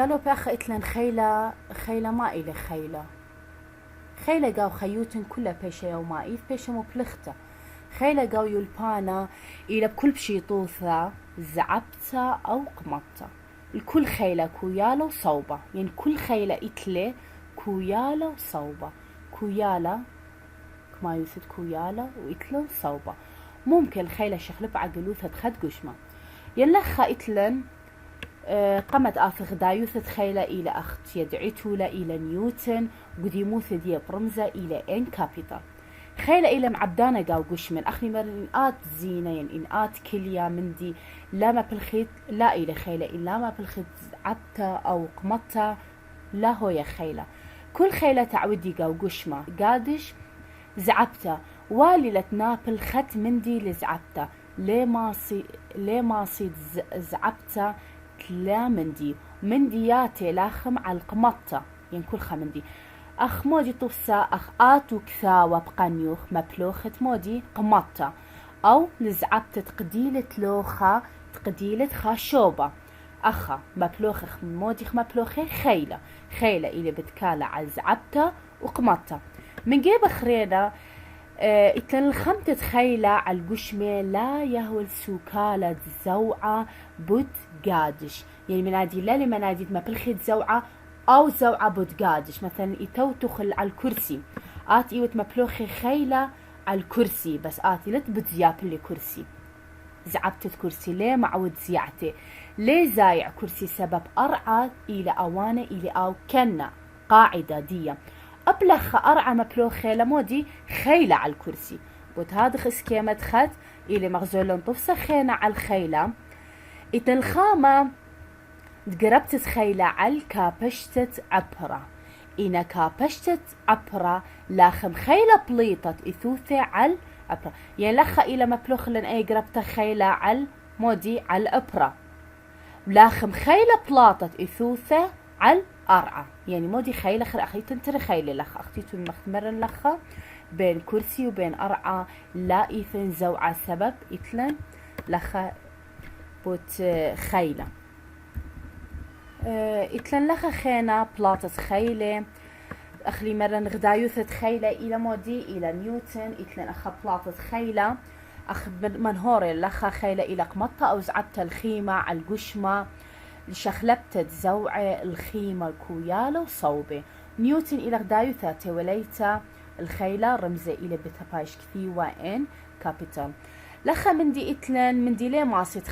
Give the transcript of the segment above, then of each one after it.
خيالو بأخ إتلن خيلة ما إلي خيلة قاو خيوتن كلها بيشة يوما إيث بيشة مبلغتا خيلة قاو يلبانا إلى بكل بشي طوثة زعبتا أو قمطتا الكل خيلة كويالة وصوبة يعني كل خيلة إتلي كويالة وصوبة كويالة كما يوثد كويالة وإتلن صوبة ممكن الخيلة شخلب عقلوثة تخد قشمة ينلخا إتلن قمت آفخ دايوثة خيلة إلى أخت يدعيتولا إلى نيوتن قديموثة دي برمزة إلى إن كابيتال خيلة إلى معبدانا قاو قشمن أخلي مرن إنآت زينين إنآت كليا مندي لا ما بالخيط لا إلى خيلة إلا ما بالخيط عبتا أو قمتا لا هو يا خيلة كل خيلة تعودي قاو قشمة قادش زعبتا والي لتنابل خت مندي لزعبتا ليه ماصي زعبتا تلا مندياتي لاخم على القمطة يعني كل خمندي أخ مودي طفسا أخ آتو كثاوة بقنيوخ مبلوخة مودي قمطة أو لزعبت تقديلة لوخة تقديلة خاشوبة أخا مبلوخة مودي مبلوخة خيلة إلي بتكالة على زعبتة وقمطة من جيب خرينا إتلن الخمتة خيلة على القشمة لا يهول سوكالة زوعة بود قادش يعني منادي لا لمنادي ما بالخيط زوعة أو زوعة بود قادش مثلا يتوتخل على الكرسي آتي إيوت مبلوخي خيلة على الكرسي بس آتي لت بتزياب اللي كرسي زعبت كرسي ليه معود زيعتي ليه زايع كرسي سبب أرعى إلى أوانة إلى أو كنا قاعدة دي أبلخ أرعى مبلوخي لمودي خيلة على الكرسي بوت هذا خسكيمة خد إلى مغزولون طفسة خينة على الخيلة إتنخامة تقربت خيلة على كابشتة عبرة إنا كابشتة عبرة لاخم خيلة بليطة إثوثة على عبرة يعني لخا إلى مبلوخ لن أي قربت خيلة على مودي على العبرة لاخم خيلة بلاطة إثوثة على أرعى يعني مودي خيلة خر أخي تنتري خيلة لخا أختيتو مختمرن لخا بين كرسي وبين أرعى لا إيثن زوعة سبب إتلن لخا بوت خيلة إتلن لخا خينا بلاطة خيلة أخلي مرن غدايوثة خيلة إلى مودي إلى نيوتن إتلن أخا بلاطة خيلة أخ منهوري لخا خيلة إلى قمطة أو زعبت الخيمة على القشمة شخلبت زوعة الخيمة الكويالة وصوبة نيوتن إلى غدايوثة توليتا الخيلة رمزة إلى بتبايش كثي وإن كابيتال لخا مندي إتلن مندي ليه ماسيت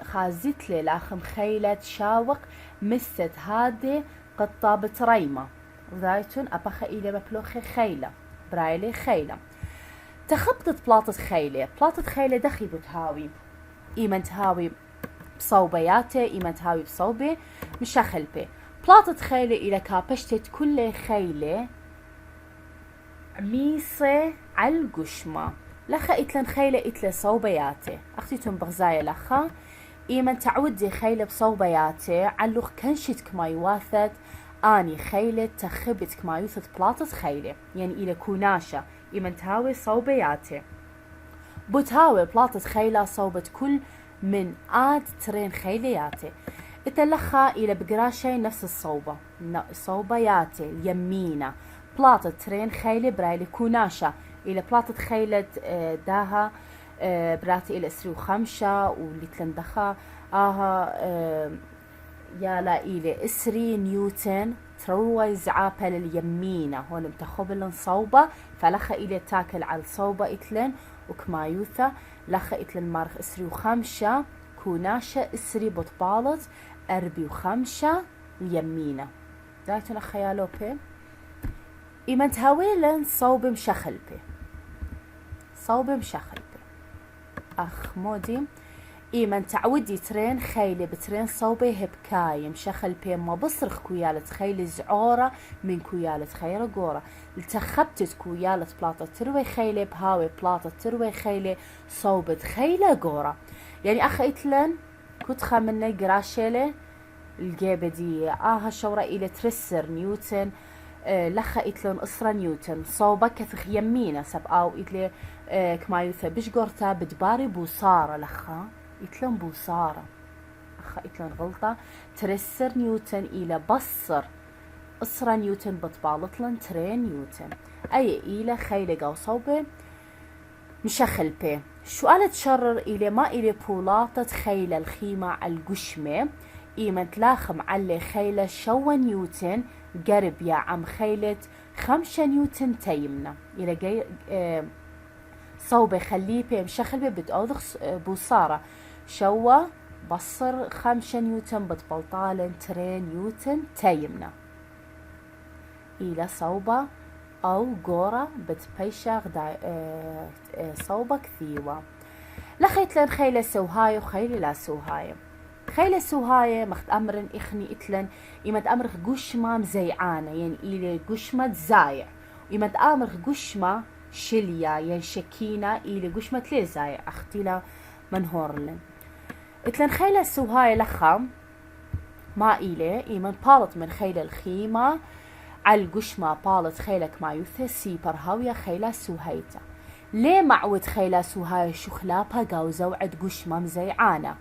خازت لي لاخم خيلة شاوق مست هادي قطة بتريمة ذايتون أبخا إلى مبلوخي خيلة برايلي خيلة تخبطت بلاطة خيلة دخي بتهاوي إيمن تهاوي بصوبياته إيمن تهاوي بصوبة مشاخلبه بلاطة خيلة إلى كابشتت كل خيلة عميصة على القشمة لخا إتلن خيلة إتلي صوبياته أختيتم بغزايا لخا إيمن تعودي خيلة بصوبياته علوخ كنشتك ما يواثت آني خيلة تخبتك ما يوثت بلاطة خيلة يعني إلى كوناشة إيمن تهاوي صوبياته بتهاوي بلاطة خيلة صوبت كل من آد ترين خيلياته اتلخا إلى بقراشي نفس الصوبة صوبياته اليمينة بلاطة ترين خيلة برايلي كوناشة إلى بلاطة خيلة داها براتي إلى 5 واللي تلندخا يالا إلى 3 نيوتن تروي زعابة لليمينة هون بتخبلن صوبة فلخا إلى تاكل على الصوبة إتلن وكمايوثة لخا إتلن مارخ 5 كوناشة 3 بطبالت 5 اليمينة دايتون خيالو بي إيمن تهاويلن صوب مشخلبي أخ مودي إيمن تعودي ترين خيلة بترين صوبي هبكاي مشخل بي ما بصرخ كويالة خيلة زعورة من كويالة خيرة قورة التخبتت كويالة بلاطة تروي خيلة بهاوي بلاطة تروي خيلة صوبت خيلة قورة يعني أخ إتلن كتخا مني قراشيلة الجيبة دي هالشورة إلى ترسر نيوتن لخا إتلن أسرة نيوتن صوبة كثخ يمينة سب أو إتلي كما يوثى بشقرتا بدباري بوصارة لخا إتلن بوصارة لخا إتلن غلطة ترسر نيوتن إلى بصر أسرة نيوتن بطبالطلن ترين نيوتن أي إلى خيلة قاو صوبة مشخل بي سؤال تشرر إلى ما إلى بولاتة خيلة الخيمة على القشمة إيمن تلاخم على خيلة شو نيوتن قرب يا عم خيلة 5 نيوتن تيمنا إلى جاي صوبة خليه بي مشخل بي بتأوضخ بوصارة شو بصر 5 نيوتن بتبلطالن 3 نيوتن تيمنا إلى صوبة أو جورا بتبيشاغ صوبة كثيوة لخيت لن خيلة سوهاي وخيلة لا سوهاي خيلة سوهاي مخت أمرن إخني إتلن إيمت أمرخ قشمة مزيعانة يعني إلى قشمة زايع إيمت أمرخ قشمة شليا يعني شكينة إلى قشمة ليه زايع أختيلا منهورلن إتلن خيلة سوهاي لخا ما إلي إيمن بالط من خيلة الخيمة على القشمة بالط خيلك ما يوثي سيبر هاوية خيلة سوهيتا ليه معود خيلة سوهاي شو خلابها قاو زوعد قشمة مزيعانة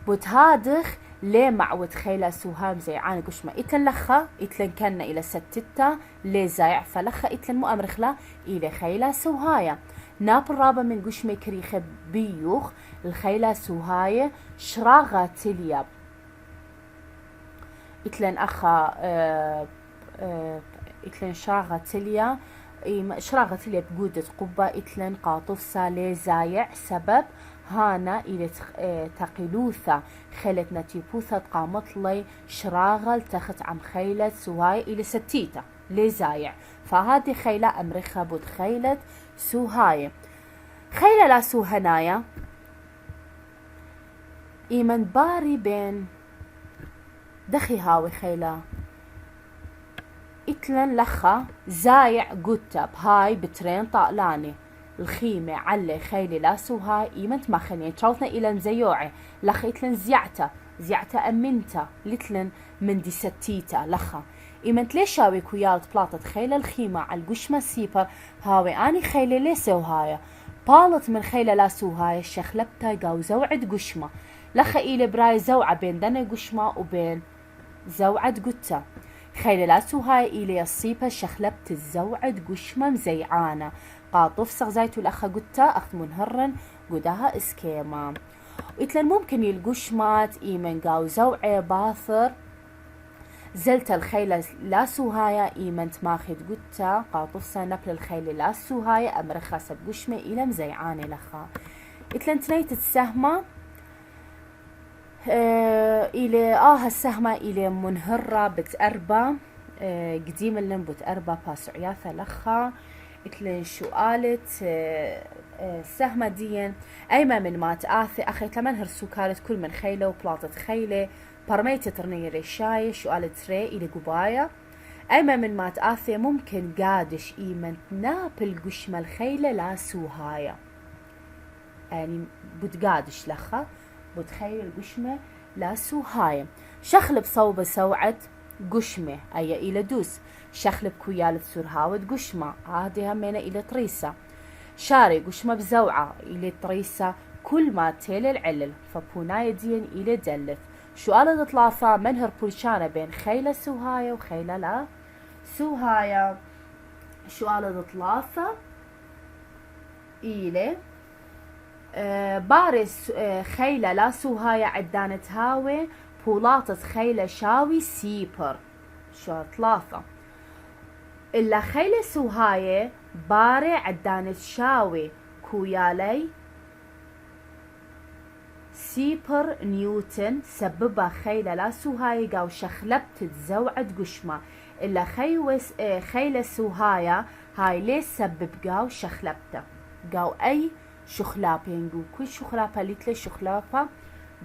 بتهادخ ليه معود خيلة سوهاي مزيعانة قشمة إتلن لخا إتلن كنا إلى ستتا ليه زايع فلخا إتلن مؤمرخلا إلى خيلة سوهاي ناب الرابة من قشمة كريخة بيوخ الخيلة سوهاي شراغة تلياب إتلن أخا إتلن شراغة تليا شراغة تليا بجودة قبة إتلن قاطف سالي زايع سبب هانا إلى تقلوثة خيلة نتيبوثة قامت لي شراغة تخت عم خيلة سوهاي إلى ستيتا لي زايع فهذه خيلة أمريخا بود خيلة سوهاي خيلة لا سوهنايا إيمن باري بين دخي هاوي خيلة إتلن لخا زايع قوتا بهاي بترين طالاني الخيمة على خيلة لا سوهاي إيمنت ما خليني تشوثنا إلى نزيوعي لخ إتلن زيعتا أمنتا لتلن من دي ستيتا لخا إيمنت ليش شاوي كويالت بلاطة خيلة الخيمة على القشمة سيبر هاوي أني خيلة لي سوهاي بالت من خيلة لا سوهاي شخلبتا قاو زوعد قشمة لخا إلي براي زوعة بين دنا قشمة وبين زوعد قتا خيلة لا سوهاي إلي الصيبة شخلبت الزوعد قشمة مزيعانة قاطف سغزايتو الأخا قتا أخذ منهرن قداها اسكيما وإتلن ممكن يلقشمات إيمن قاو زوعي باثر زلت الخيلة لا سوهايا إيمن تماخد قتا قاطف سنبل الخيلة لا سوهايا أمرخا سب قشمة إلى مزيعانة لخا إتلن تنيت السهمة إلى هالسهمة إلى منهرة بتأربا قديم اللي بتأربا باس عياثة لخا إتلن شو قالت السهمة ديا أيما من ما تآثي أخي تمن هرسو كانت كل من خيلة وبلاطة خيلة برميت ترنية ريشاية شو قالت ري إلى قبايا أيما من ما تآثي ممكن قادش إيمن نابل قشمة الخيلة لا سوهايا يعني بتقادش لخا بتخيل القشمة لا سوهاي شخلب صوبة سوعد قشمة أي إلى دوس شخلب كويالة سورهاود قشمة هذه همينة إلى طريسة شاري قشمة بزوعة إلى طريسة كل ما تيل العلل فبوناي دين إلى دلث شو قالت طلافة منهر بولشانة بين خيلة سوهاية وخيلة لا سوهاية شو قالت طلافة إلى بارس خيلة لا سوهاية عدانت هاوي بولاطة خيلة شاوي سيبر شو طلافة إلا خيلة سوهاية باري عدانت شاوي كويالي سيبر نيوتن سببها خيلة لا سوهاية قاو شخلبت تزوعد قشمة إلا خيلة سوهاية هاي ليه سبب قاو شخلبته قاو أي شخلابة ينقول كل شخلابة ليتلي شخلابة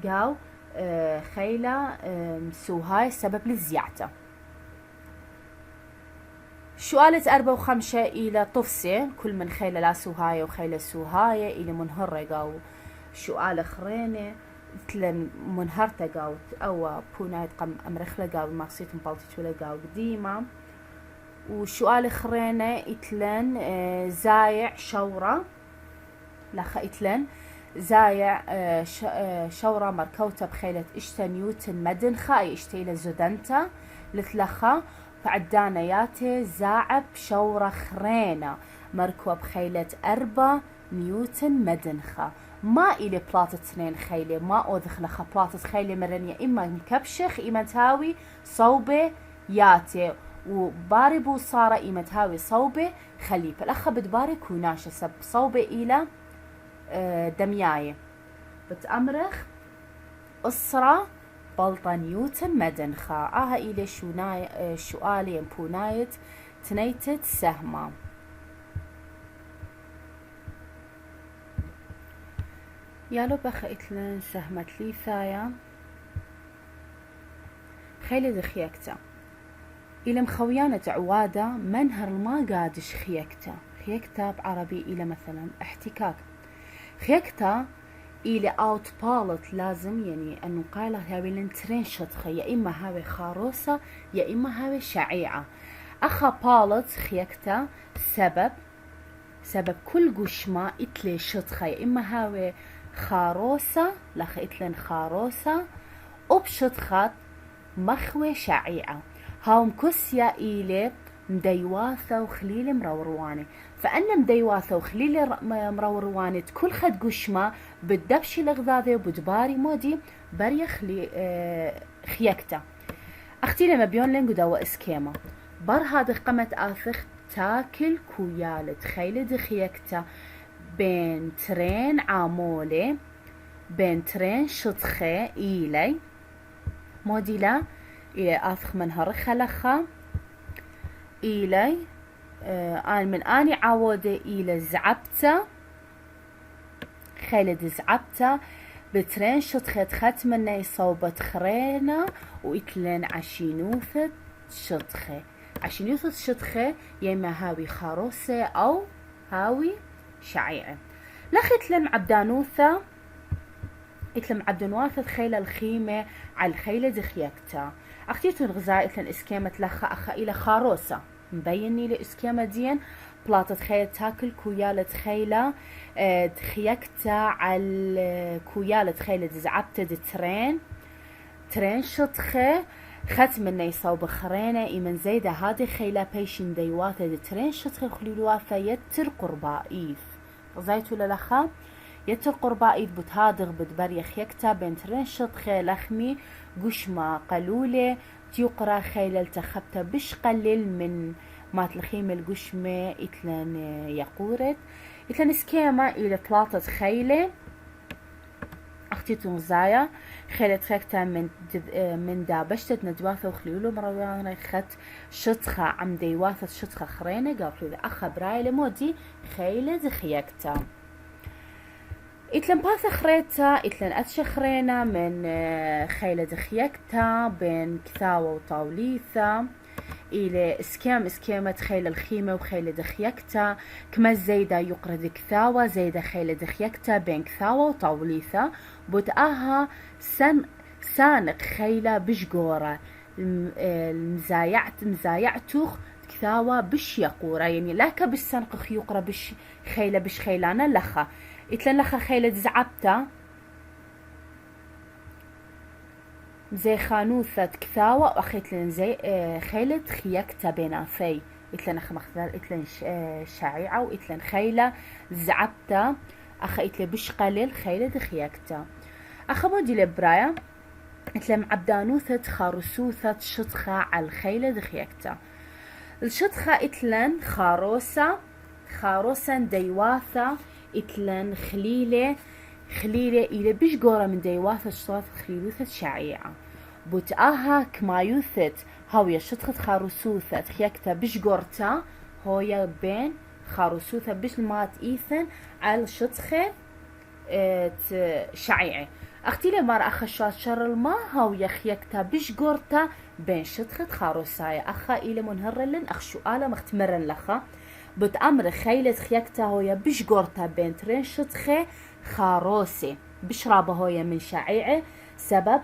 قاو خيلة سوهاي سبب للزيعته شو قالت 4 و5 إلى طفسة كل من خيلة لا سوهاي وخيلة سوهاي إلى منهرة قاو شو قال خرينة مثل منهرته قاو أو بونايت قم أمرخلة قاو مقصيت مبالتش ولا قاو قديمة وشو قال خرينة إتلن زايع شورة لخا إتلن زايع شورة مركوتة بخيلة اشتا نيوتن مدنخة أي اشتا إلى زدنتا لثلخة فعدانياتي زاعب شورة خرينة مركوة بخيلة 4 نيوتن مدنخة ما إلي بلاطة 2 خيلة ما أوذخ لخا بلاطة خيلة مرنية إما مكبشخ إما تاوي صوبة ياتي وباربو صار إما تاوي صوبة خليفة الأخ بدباري كوناشة سب صوبة إلى دمياية بتأمرخ أسرة بلطة نيوتن مدنخة إلي شوالي ينبونايت تنيتت سهمة يالو بخيتلن سهمة ليثايا خيلة دخيكتا إلى مخويانة عوادة منهر ما قادش خيكتا بعربي إلى مثلا احتكاك خيكتا إلى اوت بالت لازم يعني أنه قايلة هاوي لنترين شطخة يا إما هاوي خاروسة يا إما هاوي شعيعة أخا بالت خيكتا سبب كل قشمة إتلي شطخة يا إما هاوي خاروسة لخ إتلن خاروسة وبشطخة مخوي شعيعة هاو مكسيا إيلي مديواثة وخليل مرورواني فأنا مديواثة وخليل مرورواني كل خد قشمة بالدبشي الغذاذي وبدباري مودي بريا خيكتا أختي لما بيون لنقو دوا اسكيما بار هذا قمت آثخ تاكل كويالت خيلد خيكتا بين ترين عامولي بين ترين شطخة إيلي موديلا إلى آثخ منهر خلخة إيلي من آني عودة إلى زعبتا خيلد زعبتا بترين شطخة ختمني صوبة خرينة وإتلن عشينوثة شطخة يما هاوي خاروسة أو هاوي شعيعة لخيتلن عبدانوثة إتلم عبدنواثة خيلة الخيمة على الخيلة دخيكتا أختيتو الغذاء إتلن إسكيمة لخا أخا إلى خاروسة مبيني لإسكيمة دين بلاطة خيلة تاكل كويالة خيلة دخيكتا على كويالة خيلة دزعبتا ترين شطخة ختم النيسا وبخرينة إيمن زيدة هادي خيلة بيشن ديواثة ترين شطخة خليلواثة يتر قربائيث غزايتو للخا يتر قربائيث بتهادغ بدبر يخيكتا بين ترين شطخة لخمي قشمة قلولة تيقرا خيلة التخبتا بش قلل من مات الخيمة القشمة إتلان يقورت إتلان سكيما إلى 3 خيلة أختيتو مزايا خيلة خيكتا من دابشتت ندواثة وخليولو مروانة خت شطخة عم ديواثة شطخة خرينة قابلو ذا أخا براي لمودي خيلة دخيكتا إتلن باثة خريتا إتلن أتش خرينة من خيلة دخيكتا بين كثاوة وطاوليثة إلى اسكيمة خيلة الخيمة وخيلة دخيكتا كما زيدا يقرد كثاوة زيدا خيلة دخيكتا بين كثاوة وطاوليثة بوتآها سانق خيلة بشقورة مزايعتوخ كثاوة بش يقورة يعني لاكا بالسنق خيقرة بش خيلة بش خيلانة لخا إتلن لخا خيلة زعبتا زي خانوثة كثاوة وأخيتلن زي خيلة خيكتا بينافي إتلن أخ مخذر إتلن شعيعة وإتلن خيلة زعبتا أخا إتلن بش قليل خيلة خيكتا أخا بودي لبرايا إتلن عبدانوثة خارسوثة شطخة على الخيلة خيكتا الشطخة إتلن خاروسة ديواثة إتلن خليلة إلى بش قورة من ديواثة شطخة خليلوثة شعيعة بوتآها كمايوثة هاوية شطخة خاروسوثة خيكتا بش قورتا هويا بين خاروسوثة بش المات إيثن على شطخة شعيعة أختي لي مار أخا شر الماء هاوية خيكتا بش قورتا بين شطخة خاروساية أخا إلى منهرلن أخشو آلا مختمرن لخا بتأمر خيلة خيكتا هويا بش قورتا بين ترين شطخة خاروسي بشرابه هويا من شعيعة سبب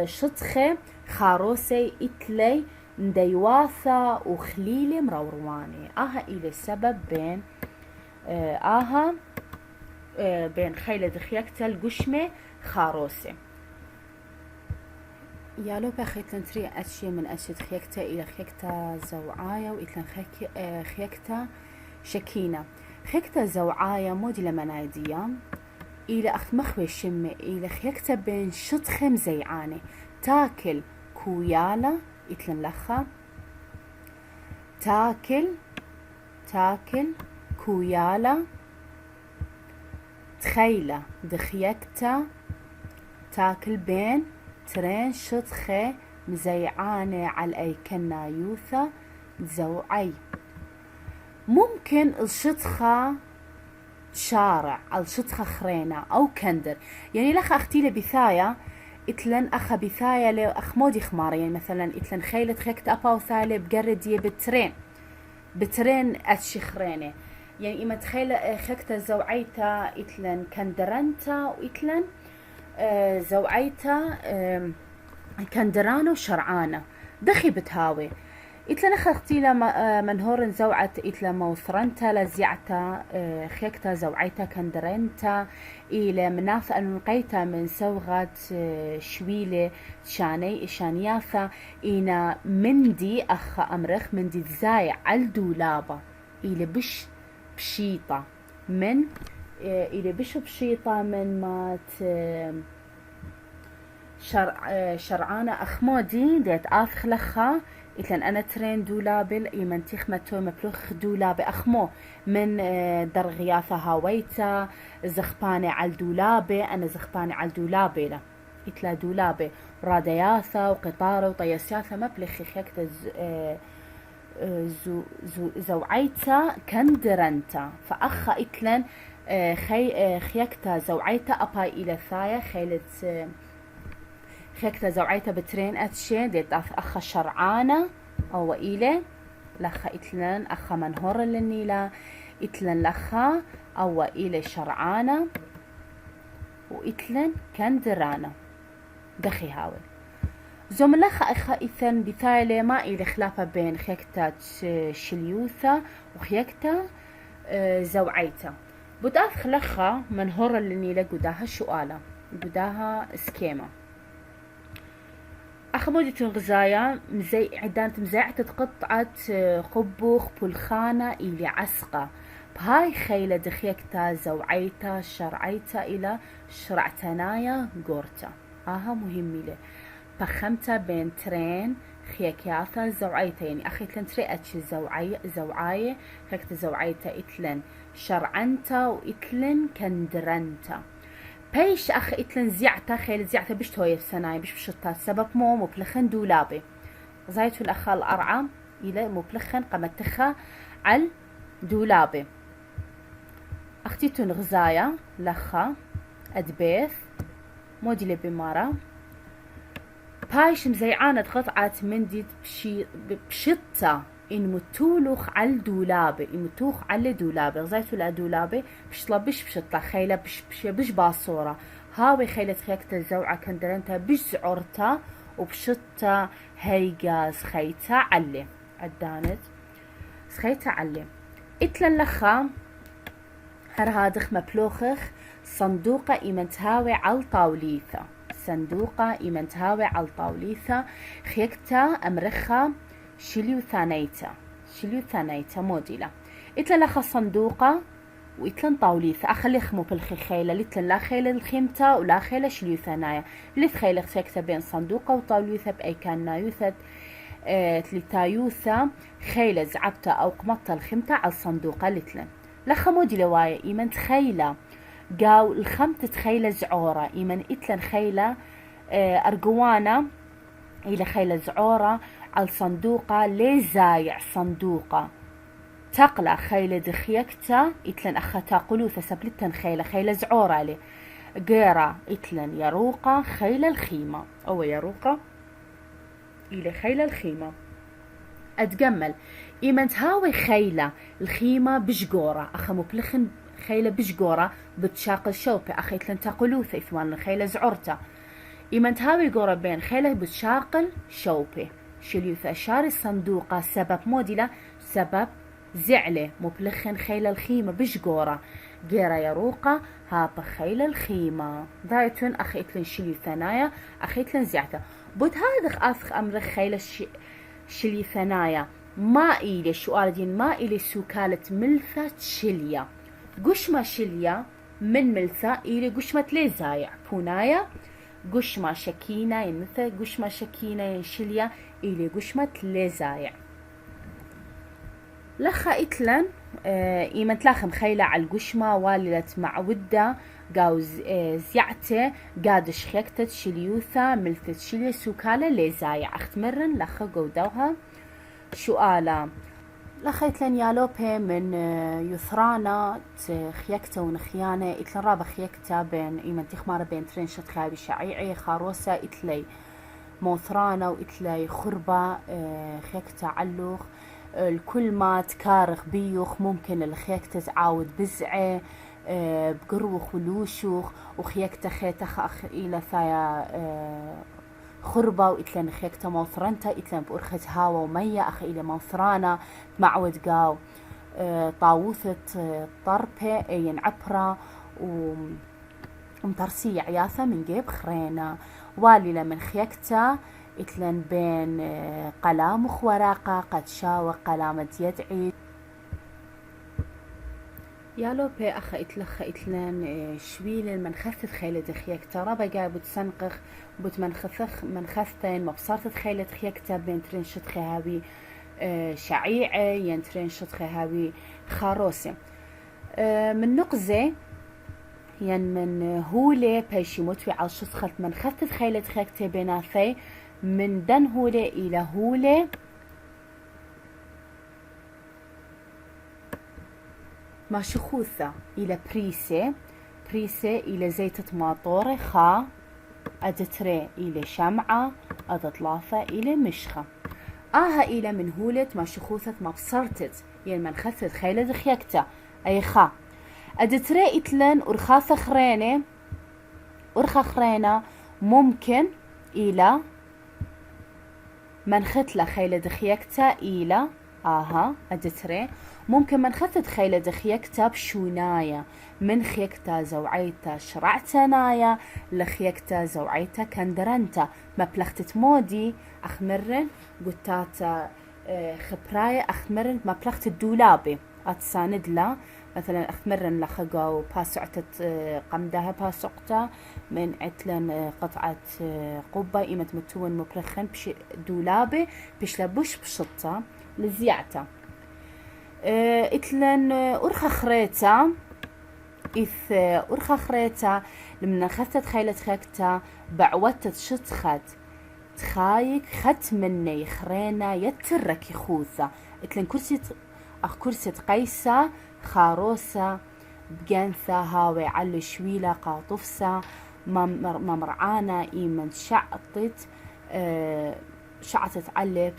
شطخة خاروسي إتلي نديواثة وخليلة مرورواني إلى سبب بين بين خيلة دخيكتا القشمة خاروسة يالو بخيتلن تري أشي من أشي خيكتا إلى خيكتا زوعايا وإتلن خيكتا شكينة خيكتا زوعايا مودي لمنايدية إلى أخت مخوي الشمة إلى خيكتا بين شطخم زيعانة تاكل كويالا إتلن لخا تاكل كويالا تخيلة دخيكتا تاكل بين ترين شطخة مزيعانة على أي كنا يوثا زوعي ممكن الشطخة شارع الشطخة خرينة أو كندر يعني لخ أختي بثايا إتلن أخا بثايا لو أخ مودي خمار يعني مثلا إتلن خيلة خيكت أبا وثالة بقردية بترين أتشي خرينة يعني إما تخيل خيكتا زوعيتا إتلن كندرنتا وإتلن زوعيتا كندرانو وشرعانة دخي بتهاوي إتلا نخختيلا منهور زوعت إتلا موثرنتا لزيعتا خيكتا زوعيتا كندرنتا إلى مناث أنقيتا من سوغة شويلة شانياثا إنا مندي أخ أمرخ مندي زايع عالدولابة إلى بش بشيطة من إلى بش بشيطة من مات شرعانة أخمودي ديت آثخ لخا إتلن أنا ترين دولابل إيمن تخمتو مبلوخ دولاب أخمو من در غياثة هاويتا زخباني على الدولابة أنا زخباني على الدولابة لا إتلا دولابة رادياثة وقطارة وطياسياثة مبلخ خيكتا زوعيتا كندرنتا فأخا إتلن خيكتا زوعيتا أباي إلى ثايا خيلة خيكتا زوعيتا بترين أتشي ديت أخا شرعانة أو إيلة لخا إتلن أخا منهور للنيلة إتلن لخا أو إيلة شرعانة وإتلن كندرانة دخي هاول زوم لخا أخا إثن بثايلة ما إيلة خلافة بين خيكتا شليوثا وخيكتا زوعيتا بدأت لخا منهور للنيلة قداها شؤالة قداها سكيمة أخمودة غزايا عدانت مزيعة قطعة قبوخ بلخانة إلى عسقة بهاي خيلة دخيكتا زوعيتا شرعيتا إلى شرعتنايا قورتا مهم له بخمتا بين ترين خيكياثا زوعيتا يعني أخيتلن تري أتش زوعاية خيكتا زوعيتا إتلن شرعنتا وإتلن كندرنتا بيش أخ إتلن زيعتا خيل زيعتا بيش تويف سناي بيش بشطا سبب مو مبلخن دولابي زايتو الأخا الأرعى إلى مبلخن قمتخا على دولابي أختيتون غزايا لخا أدبيث موديلي بمارا بايش مزيعانة قطعة مندي بشطة إن متولوخ على الدولابة إن متوخ على دولابة غزايتو لدولابة بشطلا بشطة خيلة بش باصورة هاوي خيلة خيكتا الزوعة كندرنتا بش زعورتا وبشطة هيجاز خيتا علي عدانت خيتا علي إتلن لخا هرهادخ مبلوخخ صندوقة إيمنتهاوي على طاوليثة صندوقة إيمنتهاوي على طاوليثة خيكتا أمرخا شليو ثانيتا موديلا إتلن لخا صندوقة وإتلن طاوليثة أخلي خمو بالخيلة لتلن لا خيلة الخيمتا ولا خيلة شليو ثانايا لث خيلة خيكتا بين صندوقة وطاوليثة بأي كان نايوثة تلتايوثة خيلة زعبتا أو قمطة الخيمتا على الصندوقة لتلن لخا موديلا وايا إيمن تخيلة قاو الخمت تخيلة زعورة إيمن إتلن خيلة أرقوانا إلى خيلة زعورة على الصندوقة لي زايع صندوقة تقلع خيلة دخيكتا إتلن أخا تاقلو ثسبلتن خيلة زعورة لي قيرة إتلن يروقة خيلة الخيمة أو يروقة إلى خيلة الخيمة أتجمل إيمن تهاوي خيلة الخيمة بشقورة أخا مبلخن خيلة بشقورة بتشاقل شوبة أخي إتلن تاقلوثة إثمان خيلة زعورتا إيمن تهاوي قورة بين خيلة بتشاقل شوبة شليوث أشار الصندوقة سبب موديلا سبب زعلة مبلخن خيلة الخيمة بشقورة جيرا يروقة هابا خيل الخيمة دايتون أخيتلن شلي ثنايا أخيتلن زيعتا بود هذا أفخ أمر خيل شلي ثنايا ما إلي سؤال دين ما إلي سوكالة ملثة شليا قشمة شليا من ملثة إلي قشمة لزايع بونايا قشمة شكينة ينمثة قشمة شكينة ينشليا إلي قشمة لزايع لخا إتلن إيمن تلاخم خيلة على القشمة واللت مع ودة قاو زيعته قادش خيكتت شليوثا ملثت شليا سوكالة لزايع أختمرن لخا قودوها سؤالا لخيتلن يالوبي من يثرانا خيكتا ونخيانة إتلن رابا خيكتا بين إيمن تخمار بين ترنشت خابي شعيعي خاروسة إتلي موثرانا وإتلي خربة خيكتا علوخ الكل ما تكارخ بيوخ ممكن الخيكتا تعاود بزعة بقروخ ولوشوخ وخيكتا خيتخ أخ إلى ثايا خربة وإتلن خيكتا موثرنتا إتلن بأرخة هاوة ومية أخ إلى موثرانا معود قاو طاووثة طربة ينعبرة ومترسية عياثة من جيب خرينا والي لمن خيكتا إتلن بين قلامخ وراقة قد شاوق قلامة يدعي يالو بي أخا إتلخا إتلان شويل من خثت خيلة خيكتا رابا قاي بتسنقخ منخثتين مبصارت خيلة خيكتا بين ترنشت خيهاوي شعيعة ين ترنشت خيهاوي خاروسي من نقزة ين من هولة بيشي متوي على شسخت من خثت خيلة خيكتا بيناثي من دن هولة إلى هولة ماشخوثة إلى بريسة إلى زيتة ماطورة خا أدتري إلى شمعة أدطلافة إلى مشخة إلى من هولة ماشخوثة مبصرتت يعني من خثت خيلة دخيكتا أي خا أدتري إتلن أرخا خرينة ممكن إلى من ختلة خيلة دخيكتا إلى أدتري ممكن من خثت خيلة دخيكتا بشونايا من خيكتا زوعيتا شرعتنايا لخيكتا زوعيتا كندرنتا ما بلختت مودي أخمرن قتاتا خبرايا أخمرن ما بلخت الدولابي أتساند لا مثلا أخمرن لخقاو باسعتت قمدها باسعتا من عتلن قطعة قبة إيمة متون مبرخن بش دولابي بشلبوش بشطة لزيعتا إتلن أرخا خريتا لمن خثت خيلة خيكتا بعوتت شتخت تخايك خت مني خرينا يترك يخوثا إتلن كرسي قيسة خاروسة بجانثا هاوي على شويلة قاطفسة ممرعانا إيمن شعطت على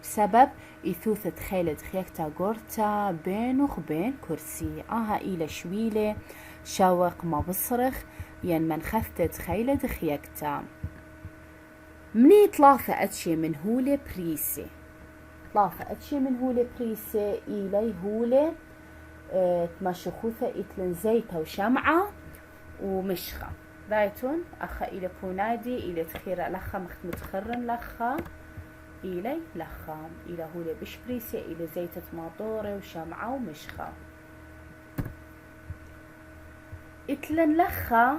بسبب إثوثة خيلة خيكتا قرتا بينوخ بين كرسي إلى شويلة شاوق ما بصرخ ين من خثت خيلة خيكتا مني طلافة أتشي من هولة بريسي إلي هولة تمشخوثة إتلن زيتة وشمعة ومشخة بايتون أخا إلى بونادي إلى تخيرة لخا متخرن لخا إلى لخا إلى هولة بشبريسة إلى زيتة ماطورة وشمعة ومشخة إتلن لخا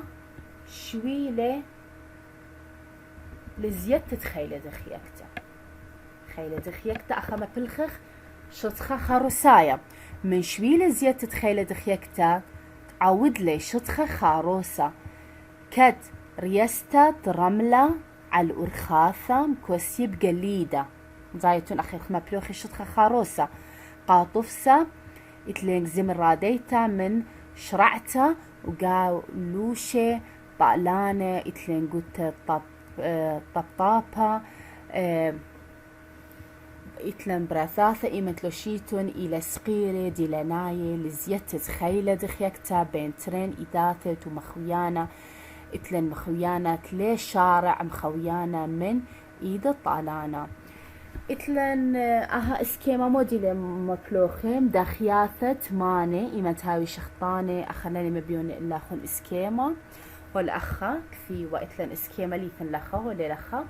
شويلة لزيادة خيلة دخيكتا أخا ما بلخخ شطخة خاروسايا من شويلة زيادة خيلة دخيكتا تعود لي شطخة خاروسة كد ريستا رملة على الأرخاثة مكوسي بقليدة زايتون أخي ما بلوخي شطخة خاروسة قاطفسة إتلين زمر راديتا من شرعتا وقاو لوشة طالانة إتلين قلت طبطابة إتلن براثاثة إيمت لوشيتون إلى سقيرة ديلاناية لزيادة خيلة دخيكتا بين ترين إداثة ومخويانا إتلن مخويانا تلي شارع مخويانا من إيد الطالانة إتلن أها إسكيما موديل مبلوخم داخياثة ماني إيما تاوي شخطاني أخلاني مبيون إلا خون إسكيما والأخا في وإتلن إسكيما ليثن لخا ولي لخا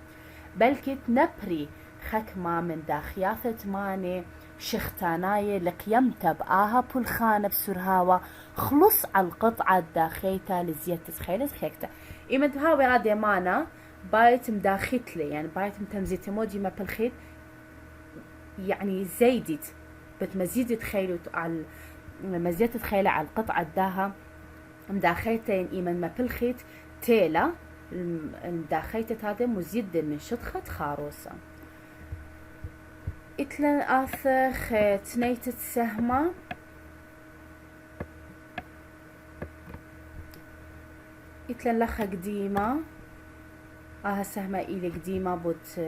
بلكت نبري خكما من داخياثة ماني شختاناي لقيمتا بآها بولخانة بسرهاوة خلص على القطعة الداخيتا لزيادة خيلة خيكتا إيما تهاوي رادي مانا بايت مداخيت لي يعني بايت متمزيت مودي ما بالخيت يعني زيدت بتمزيد خيلة على مزيت خيلة على القطعة داها مداخيتين إيمن ما بالخيت تيلا مداخيتة هذا مزيد من شطخة خاروسة إتلن آثخ تنيت السهمة إتلن لخا قديمة سهمة إلي قديمة بوت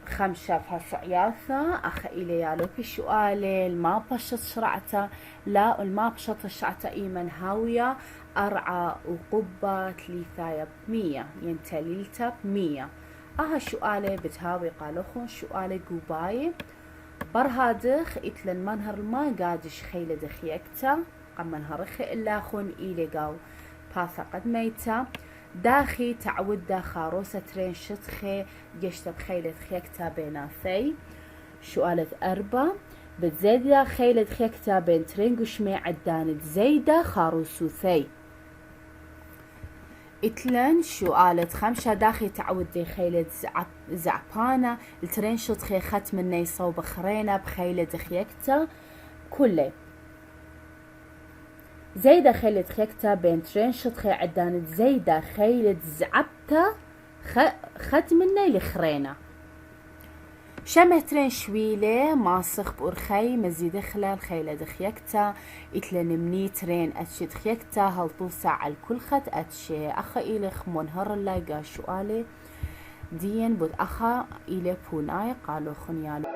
خمسة فصعياثة أخ إلي يالو بشوالي الما بشط شرعته لا الما بشط شرعته إيمن هاوية أرعى وقبة تليثاية بمية ينتليلتا بمية شوالي بتهاوي قالوخون شوالي قوباي برهادخ إتلن منهر ما قادش خيلة دخيكتا قم منهر خي إلا خون إلي قاو باثا قد ميتا داخي تعود خاروسة ترين شتخي جشت بخيلة خيكتا بيناثي شوالة أربع بتزيد خيلة خيكتا بين ترين قشمي عدانت زيدة خاروسوثي إتلن شوالة خمسة داخي تعود دي خيلة زعبانة الترين شتخي ختم النيصو بخرينة بخيلة خيكتا كله زيدة خيلة خيكتا بين ترين شطخي عدانت زيدة خيلة زعبتا ختم النيل خرينة شمه ترين شويلة ماسخ بأرخي مزيد خلال خيلة دخيكتا إتلن مني ترين أتشي دخيكتا هالطوسة على الكل خط أتشي أخا إلخ منهر اللاقا شوالي دين بود أخا إلي بوناي قالو خنيالو